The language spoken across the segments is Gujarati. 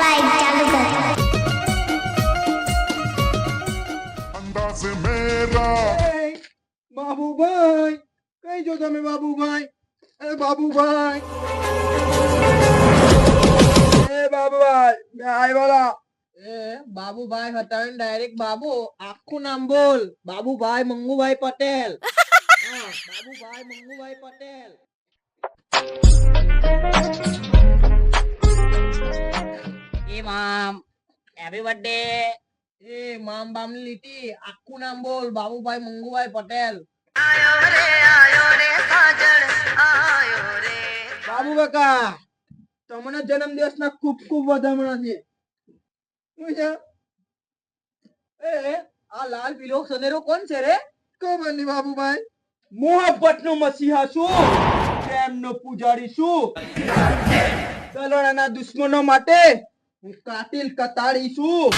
वाइब चालू कर अंदाज मेरा બાબુભાઈ કઈ જો તમે બાબુભાઈ એ બાબુભાઈ આવ્યા એ બાબુભાઈ હતા ડાયરેક્ટ બાબુ આખું નામ બોલ બાબુભાઈ મંગુભાઈ પટેલ હા બાબુભાઈ મંગુભાઈ પટેલ એ મામ હેપી બર્થડે એ મામ બામ લીટી આખું નામ બોલ બાબુભાઈ મંગુભાઈ પટેલ બાબુ કાકા તમને જન્મદિવસના ખૂબ ખૂબ વધામણા છે શું છે એ આ લાલ પીળો સનેરો કોણ છે રે ખબર નહીં બાબુભાઈ મોહબ્બતનો મસીહા છું પ્રેમનો પૂજારી છું દલોડાના દુશ્મનો માટે હું કાતિલ કતાળી છું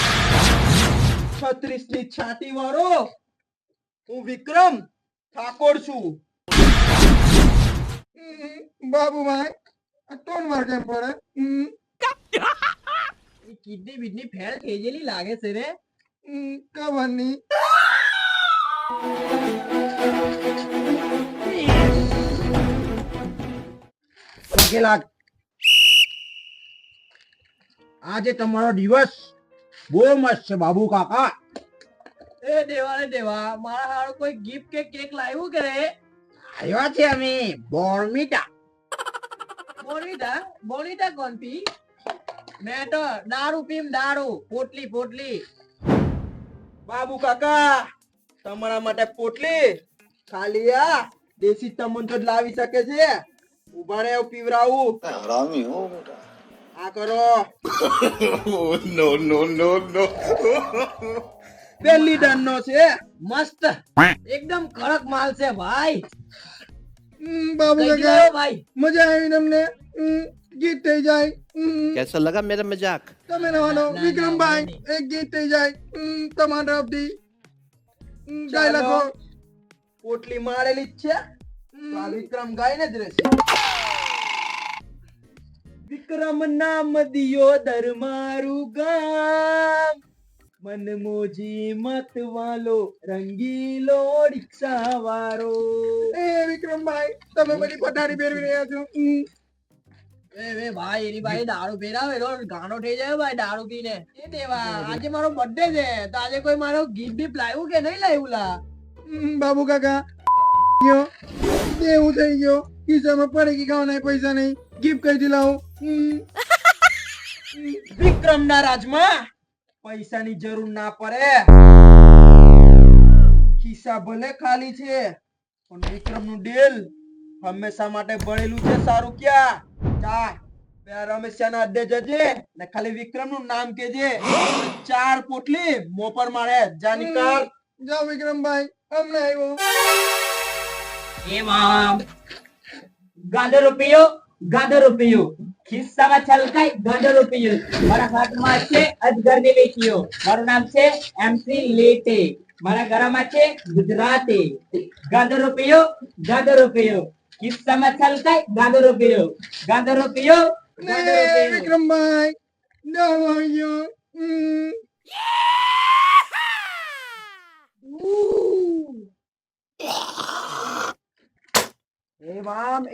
36 ની છાતી વાળો હું વિક્રમ ઠાકોર છું બાબુભાઈ આ ટોન વાર કેમ પડે કિડની બીડની ફેર થઈ ગયેલી લાગે છે રે ખબર નહીં આજે તમારો દિવસ બહુ મસ્ત છે બાબુ કાકા એ દેવા રે દેવા મારા હારું કોઈ ગિફ્ટ કે કેક લાવ્યું કે રે આવ્યા છે અમે બોર્મિટા બોર્મિટા કોણ પી મેં તો દારૂ પીમ દારૂ પોટલી પોટલી બાબુ કાકા તમારા માટે પોટલી ખાલી આ દેશી તમંત્ર જ લાવી શકે છે ઉભા રહે પીવરાવું हरामी हो बेटा આ કરો नो नो नो नो પહેલી ડન નો છે મસ્ત એકદમ કડક માલ છે ભાઈ બાબુ કાકા ભાઈ મજા આવી તમને ગીત થઈ જાય कैसा लगा मेरा मजाक તમે રહેવાનો વિક્રમભાઈ એક ગીત થઈ જાય તમારા તરફથી ગાઈ લખો પોટલી મારેલી જ છે તો આ વિક્રમ ગાઈને જ રહેશે વિક્રમ નામ દિયો દરમારું ગામ મન મોજી મત વાલો રંગીલો રિક્ષા વાળો એ વિક્રમભાઈ તમે બધી પઠારી પહેરવી રહ્યા છો એ ભાઈ એની ભાઈ દારૂ ફેરાવે એનો ગાણો થઈ જાય ભાઈ દારૂ પીને એ દેવા આજે મારો બર્થડે છે તો આજે કોઈ મારો ગિફ્ટ બિફ્ટ લાવ્યું કે નહીં લાવ્યું લા બાબુ કાકા ગયો દેવું થઈ ગયો ખિસ્સામાં પડી ખાવાના પૈસા નહીં ગિફ્ટ કઈ દિલાવું વિક્રમના રાજમાં પૈસાની જરૂર ના પડે ખિસ્સા ભલે ખાલી છે પણ વિક્રમનું દિલ હંમેશા માટે ભરેલું છે સારું ક્યાં જા બે રમેશના અડ્ડે જજે ને ખાલી વિક્રમનું નામ કેજે 4 પોટલી મોપર મારે જા નીકળ જાઓ વિક્રમભાઈ અમને આવ્યો એ મામ ગાંડો રૂપિયો ખિસ્સામાં છલકાય ગાંડો રૂપિયો મારા હાથમાં છે અજગરની લેખીઓ મારું નામ છે એમસી લેટે મારા ઘરમાં છે ગુજરાતી ગાંડો રૂપિયો ખિસ્સામાં છલકાય ગાંડો રૂપિયો વિક્રમભાઈ જાઓ આવ્યો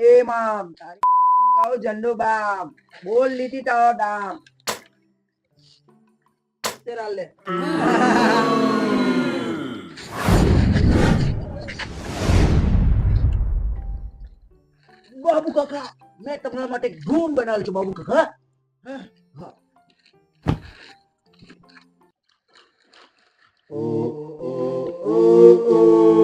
એ મામ તારી ગાવ ઝંડો બામ બોલ લીધી તારો દામ તેરા લે બાબુ કાકા મેં તમારા માટે ગુણ બનાવ્યું છે બાબુ કાકા ઓ ઓ ઓ ઓ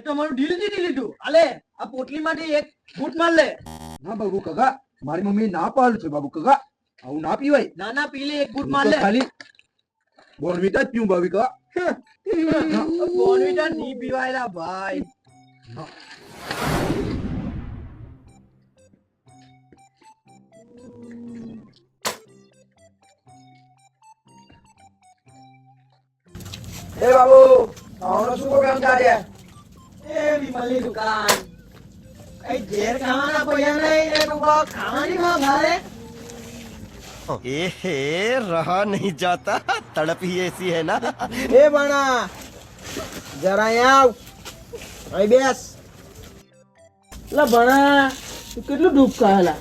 તમારું ડીલ જીતી લીધું આલે આ પોટલી માટે એક ફૂટ માર લે ના બાબુ કાકા મારી મમ્મી ના પાડે છે બાબુ કાકા આવું ના પીવાય ના ના પી લે એક ફૂટ માર લે ખાલી બોર્નવિટા જ પીઉં બાબુ કાકા બોર્નવિટા નહીં પીવાયલા ભાઈ એ બાબુ આવનો શું પ્રોગ્રામ ચાલે? એ વિમલની દુકાન કઈ ઘેર ખાવાના પૈસા નહીં ને તું બહુ ખાવાની માં ભારે. ए रहा नहीं जाता तड़प ही ऐसी है ना એ બાણા જરા અહીંયા આવ. અહીં બેસ. લા ભણા તું કેટલું દુઃખ ખાયેલા?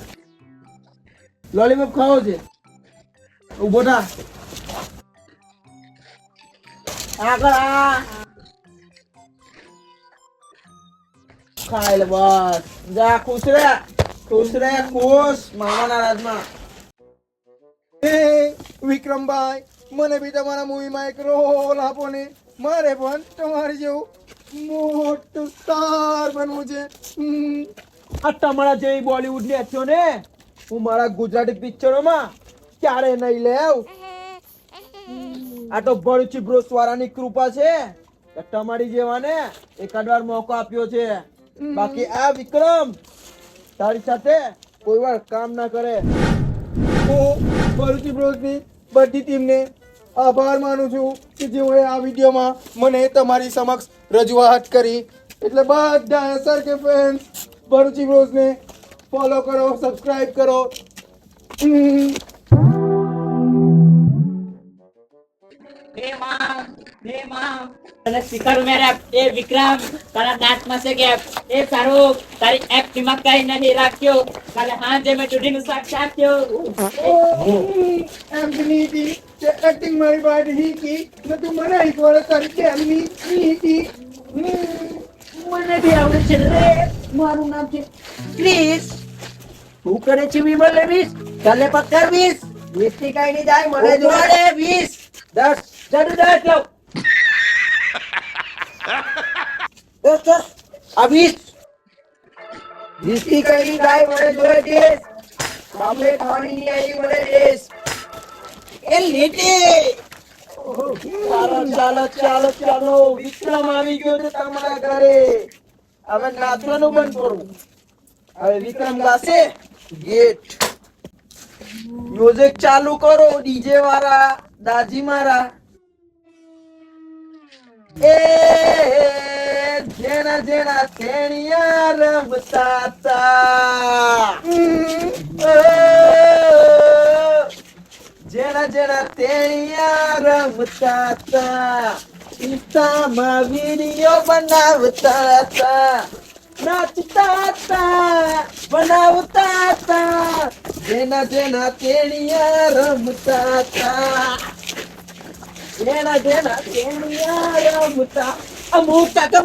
લોલીપોપ ખાવો છે? ઉભો થા. આગળ આ ખાઈ લે બસ. જા ખુશ રે ખુશ મામાના રાજમાં. વિક્રમભાઈ મને બી તમારા મૂવીમાં એક રોલ આપો ને. મારે પણ તમારી જેવું મોટું સ્ટાર બનવું છે. આ તમારા જેવી બોલિવૂડ ની એક્ટ્રેસ ને હું મારા ગુજરાતી પિક્ચરોમાં ક્યારે નહીં લેવ. આ તો ભરૂચી બ્રોસ વાળાની કૃપા છે કે તમારી જેવાને એકાદ વાર મોકો આપ્યો છે. બાકી આ વિક્રમ તારી સાથે કોઈ વાર કામ ના કરે. હું ભરૂચી બ્રોસની બધી ટીમને આભાર માનું છું કે જેઓએ આ વિડીયોમાં મને તમારી સમક્ષ રજૂઆત કરી. એટલે બધા સરકે ફ્રેન્ડ ભરૂચી બ્રોસને ફોલો કરો, સબસ્ક્રાઇબ કરો. તને શીખવાડું મેરે એ વિક્રમ તારા દાંતમાં છે ગેપ. એ શાહરુખ તારી એક્ટિંગમાં કઈ નથી રાખ્યો. કાલે હાંજે મેં ચૂડીનું શાક ચાખ્યો. એમ નીતિ તે એક્ટિંગ મારી પાસે શીખી ને તું મને શીખવાડે તારી કેમની નીતિ. મને બી આવડે છે રે. મારું નામ છે ક્રિસ. તું કરે છે વિમલ 20 કાલે પકડ 20 20 થી કઈ નહીં જાય. મને જોડે 20 10 જડું 10 લઉં. આ 20 થી કઈ નહીં જાય. મને જોડે 10 બાપરે ખાવાની નહીં આવી. મને 10 એ લીટી. ચાલો વિક્રમ આવી ગયો છે તમારા ઘરે. હવે નાચવાનું બંધ કરું. હવે વિક્રમ ગાશે ગેટ. મ્યુઝિક ચાલુ કરો ડીજે વાળા દાજી મારા. એ જેના જેના તેણિયા રમતા તા. જેના જેના તેણિયા રમતા તા. ઇન્સ્ટામાં વિડીયો બનાવતા તા. નાચતા તા બનાવતા તા. જેના જેના તેણિયા રમતા તા. જેના જેના તેણિયા રમતા. અમુક કાકા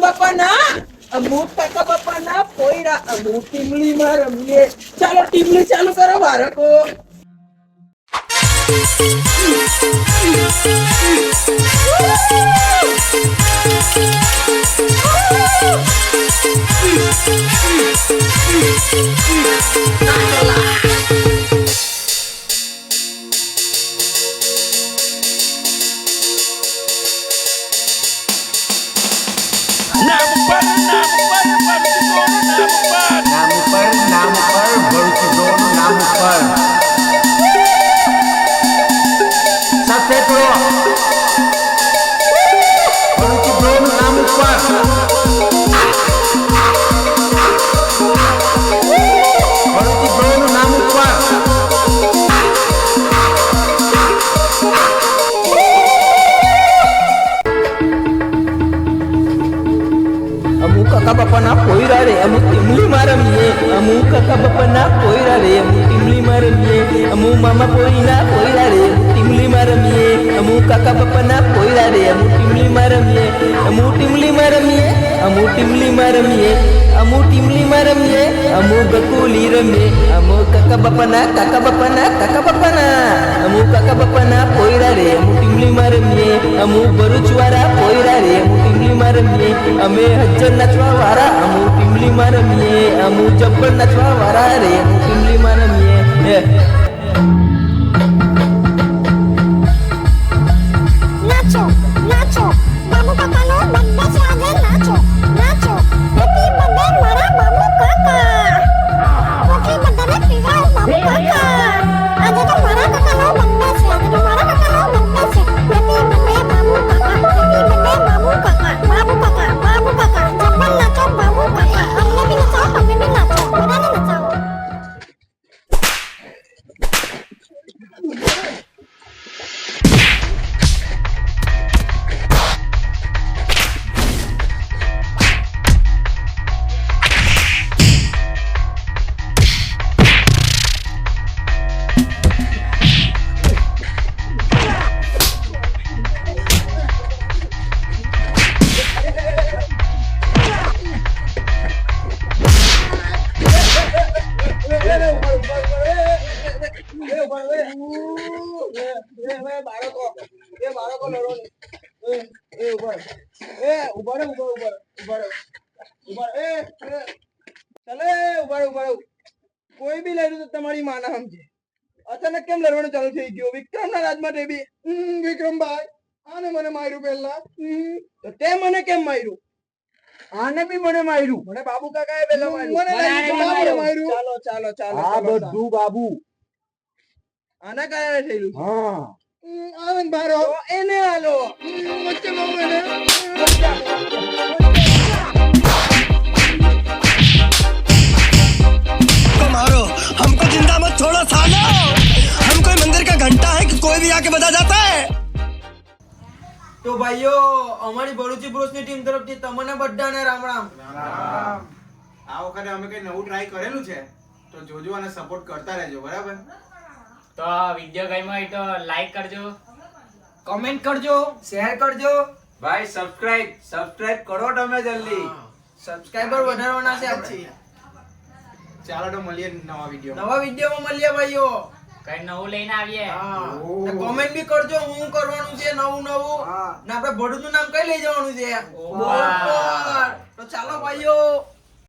બાપાના પોયરા અમુક ટીમલીમાં રમીએ. ચાલો ટીમલી ચાલુ કરો બાળકો. नाम पर भरूची ड्रोन नाम पर सबसे प्रो भरूची ड्रोन नाम पर भरूची ड्रोन नाम पर અમુક કાકા બાપાના પોયરા રે અમુક ટીમલી મારમીએ. અમુક કાકા બાપાના પોયરા રે અમુક ટીમલી મારમીએ. અમુક મામા પોઈના પોયરા રે અમુક ટીમલી મારમીએ. અમુક કાકા બાપાના પોયરા રે અમુક ટીમલી મારમીએ. અમુક ટીમલી મારમીએ. અમુક ટીમલી મારમીએ. અમુક ટીમલી મારમીએ. અમુક ગકુલી રમીએ. અમુક કાકા બાપાના અમુક કાકા બાપાના પોયરા રે અમુક ટીમલી મારમીએ. અમુક ભરૂચવાળા પોયરા રે અમુક ટીમલી મારમીએ. અમે હજ્જર નાચવા વાળા અમુક ટીમલીમાં રમીએ. અમુક જબ્બર નાચવા વાળા રે અમુક ટીમલીમાં રમીએ. નાચો નાચો મામુ કાકાનો બર્થડે છે આજે. નાચો નાચો હેપી બર્થડે મારા મામુ કાકા. ઓકે બધાને પીવા મામુ કાકા. આજે તો મારા કાકાનો બર્થડે છે. આજે તો મારા કાકાનો બર્થડે છે. હેપી બર્થડે મામુ કાકા. હેપી બર્થડે ઉભા રહો, બાળકો લડો ને. ઉભા રહો. ઉભા રહો. ચાલે ઉભા રહો. કોઈ બી લડ્યું તો તમારી માના સમજે. અચાનક કેમ લડવાનું ચાલુ થઈ ગયું? વિક્રમના રાજમાં તે બી વિક્રમભાઈ આને મને માર્યું પહેલા. તો તે મને કેમ માર્યું? આને બી મને માર્યું. મને બાબુ કાકાએ પહેલા માર્યું. મને આને બી માર્યું. ચાલો આ બધું બાબુ. આના કારણે થયેલું છે. હા આનંદ ભારો એને હાલો વચ્ચે બાબુ એને मारो हमको जिंदा मत छोड़ो सालो हम कोई मंदिर का घंटा है कि कोई भी आके बजा जाता है તો ભાઈઓ અમારી ભરૂચી બ્રોસની ટીમ તરફથી તમને બધાને રામ રામ. આ વખતે અમે કઈ નવું ટ્રાય કરેલું છે તો જોજો અને સપોર્ટ કરતા રહેજો બરાબર. તો વિડિયો ગમ્યો હોય તો લાઈક કરજો, કમેન્ટ કરજો, શેર કરજો. ભાઈ સબસ્ક્રાઇબ કરો તમે જલ્દી. સબસ્ક્રાઇબર વધારવાના છે આપણે. ચાલો તો મળીએ નવા વિડીયો. નવા વિડીયોમાં મળીએ ભાઈઓ. કઈ નવું લઈને આવીએ. હા કોમેન્ટ બી કરજો હું કરવાનું છે નવું ને આપણે ભરૂચનું નામ કઈ લઈ જવાનું છે. વાહ. તો ચાલો ભાઈઓ.